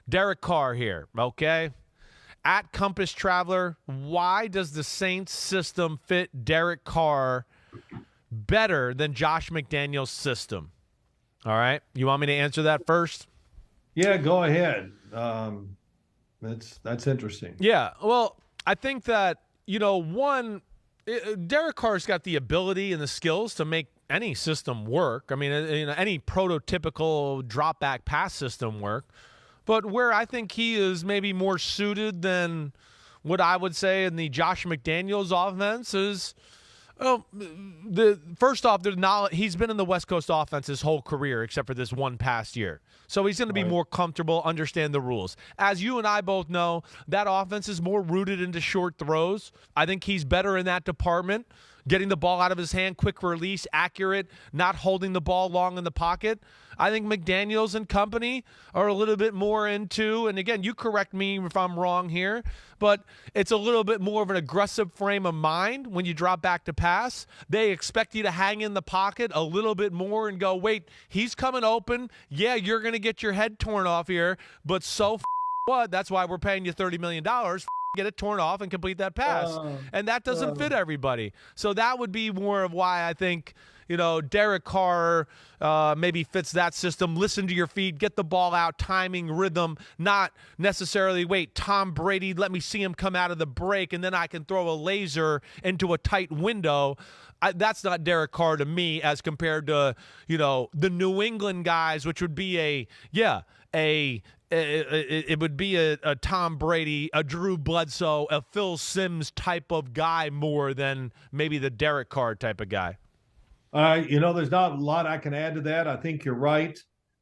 Derek Carr here, okay? At Compass Traveler, why does the Saints system fit Derek Carr better than Josh McDaniels' system? All right. You want me to answer that first? Yeah, go ahead. That's interesting. Yeah. Well, I think that, Derek Carr's got the ability and the skills to make any system work. I mean, any prototypical drop back pass system work. But where I think he is maybe more suited than what I would say in the Josh McDaniels offense is, first off, he's been in the West Coast offense his whole career except for this one past year. So he's going to be more comfortable, understand the rules. As you and I both know, that offense is more rooted into short throws. I think he's better in that department, getting the ball out of his hand, quick release, accurate, not holding the ball long in the pocket. I think McDaniels and company are a little bit more into, and again, you correct me if I'm wrong here, but it's a little bit more of an aggressive frame of mind when you drop back to pass. They expect you to hang in the pocket a little bit more and go, wait, he's coming open. Yeah, you're going to get your head torn off here, but what? That's why we're paying you $30 million. Get it torn off and complete that pass. And that doesn't fit everybody. So that would be more of why I think, Derek Carr maybe fits that system. Listen to your feet, get the ball out, timing, rhythm, not necessarily, wait, Tom Brady, let me see him come out of the break, and then I can throw a laser into a tight window. That's not Derek Carr to me as compared to, the New England guys, which would be it would be a Tom Brady, a Drew Bledsoe, a Phil Simms type of guy more than maybe the Derek Carr type of guy. There's not a lot I can add to that. I think you're right.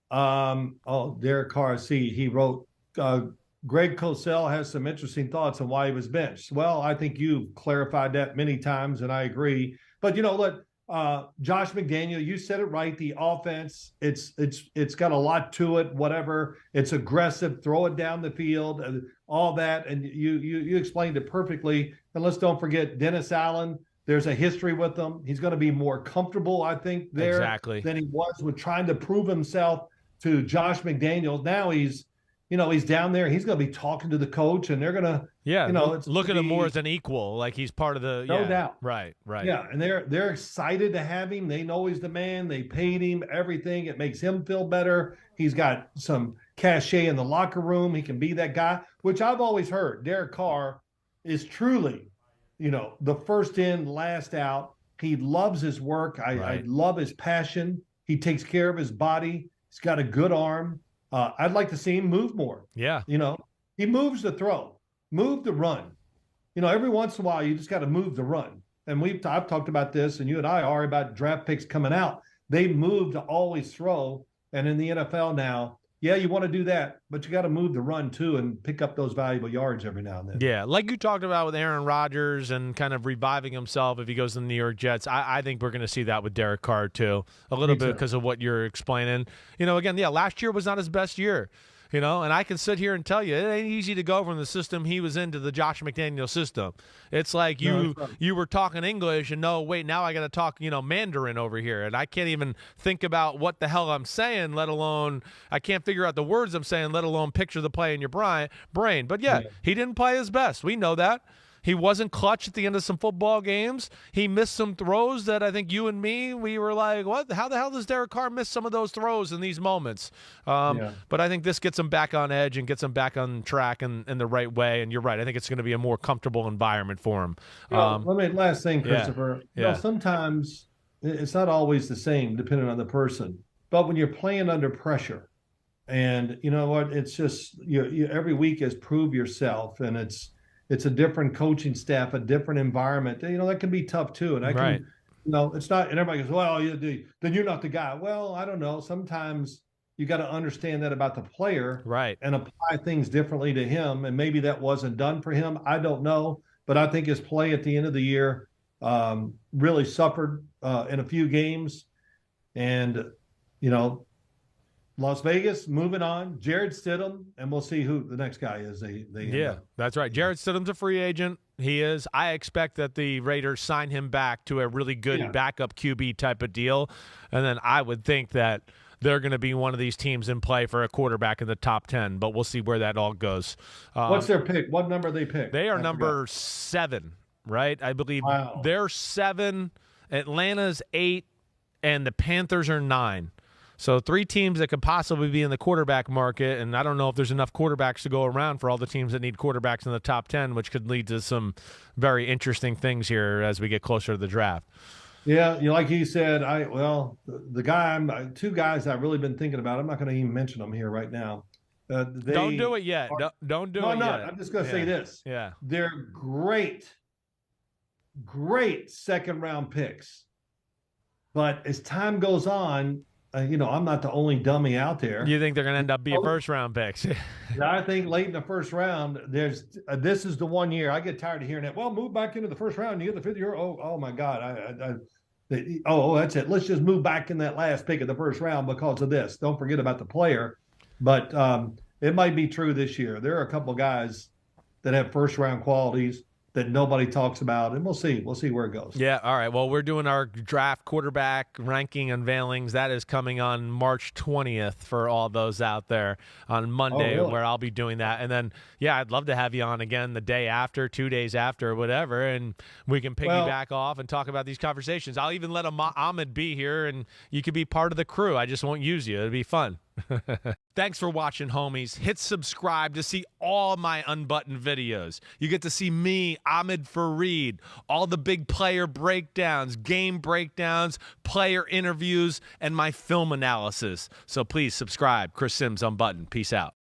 Derek Carr, he wrote, Greg Cosell has some interesting thoughts on why he was benched. Well, I think you've clarified that many times, and I agree. But, Josh McDaniel, you said it right. The offense, it's got a lot to it, whatever. It's aggressive, throw it down the field, all that. And you explained it perfectly. And let's don't forget Dennis Allen. There's a history with him. He's going to be more comfortable, I think, there than he was with trying to prove himself to Josh McDaniels. Now he's down there. He's going to be talking to the coach, and they're going to, look at him more as an equal, like he's part of the. No doubt. Right. Yeah, and they're excited to have him. They know he's the man. They paid him everything. It makes him feel better. He's got some cachet in the locker room. He can be that guy, which I've always heard. Derek Carr is truly, the first in, last out. He loves his work. I love his passion. He takes care of his body. He's got a good arm. I'd like to see him move more. Yeah. He moves the throw, move the run. Every once in a while, you just got to move the run. And I've talked about this, and you and I are about draft picks coming out. They move to always throw. And in the NFL now, yeah, you want to do that, but you got to move the run too and pick up those valuable yards every now and then. Yeah, like you talked about with Aaron Rodgers and kind of reviving himself if he goes to the New York Jets. I think we're going to see that with Derek Carr too, a little bit because of what you're explaining. Again, last year was not his best year. And I can sit here and tell you, it ain't easy to go from the system he was into the Josh McDaniels system. It's like you were talking English and now I got to talk, Mandarin over here. And I can't even think about what the hell I'm saying, let alone I can't figure out the words I'm saying, let alone picture the play in your brain. But he didn't play his best. We know that. He wasn't clutch at the end of some football games. He missed some throws that I think you and me, we were like, what? How the hell does Derek Carr miss some of those throws in these moments? But I think this gets him back on edge and gets him back on track in the right way. And you're right. I think it's going to be a more comfortable environment for him. Last thing, Christopher. Sometimes it's not always the same depending on the person. But when you're playing under pressure, and you know what, it's just you every week is prove yourself, and it's a different coaching staff, a different environment. That can be tough too. And it's not, and everybody goes, well, then you're not the guy. Well, I don't know. Sometimes you got to understand that about the player, right, and apply things differently to him. And maybe that wasn't done for him. I don't know. But I think his play at the end of the year really suffered in a few games. And, Las Vegas, moving on. Jared Stidham, and we'll see who the next guy is. That's right. Jared Stidham's a free agent. He is. I expect that the Raiders sign him back to a really good backup QB type of deal. And then I would think that they're going to be one of these teams in play for a quarterback in the top 10, but we'll see where that all goes. What's their pick? What number they pick? They are number 7, right? I believe they're 7, Atlanta's 8, and the Panthers are 9. So 3 teams that could possibly be in the quarterback market, and I don't know if there's enough quarterbacks to go around for all the teams that need quarterbacks in the top 10, which could lead to some very interesting things here as we get closer to the draft. Yeah, like you said, two guys I've really been thinking about. I'm not going to even mention them here right now. Don't do it yet. Don't do it yet. Not. I'm just going to say this. Yeah. They're great second-round picks. But as time goes on, I'm not the only dummy out there. You think they're going to end up being first-round picks? I think late in the first round, this is the one year. I get tired of hearing that. Well, move back into the first round. You get the 5th year. Oh my God. That's it. Let's just move back in that last pick of the first round because of this. Don't forget about the player. But it might be true this year. There are a couple of guys that have first-round qualities that nobody talks about, and we'll see where it goes. Yeah, all right. Well, we're doing our draft quarterback ranking unveilings. That is coming on March 20th for all those out there on Monday, where I'll be doing that. And then, I'd love to have you on again the day after, 2 days after, whatever, and we can piggyback off and talk about these conversations. I'll even let Ahmed be here, and you could be part of the crew. I just won't use you. It'll be fun. Thanks for watching, homies. Hit subscribe to see all my unbuttoned videos. You get to see me, Ahmed Fareed, all the big player breakdowns, game breakdowns, player interviews, and my film analysis. So please subscribe. Chris Simms Unbuttoned. Peace out.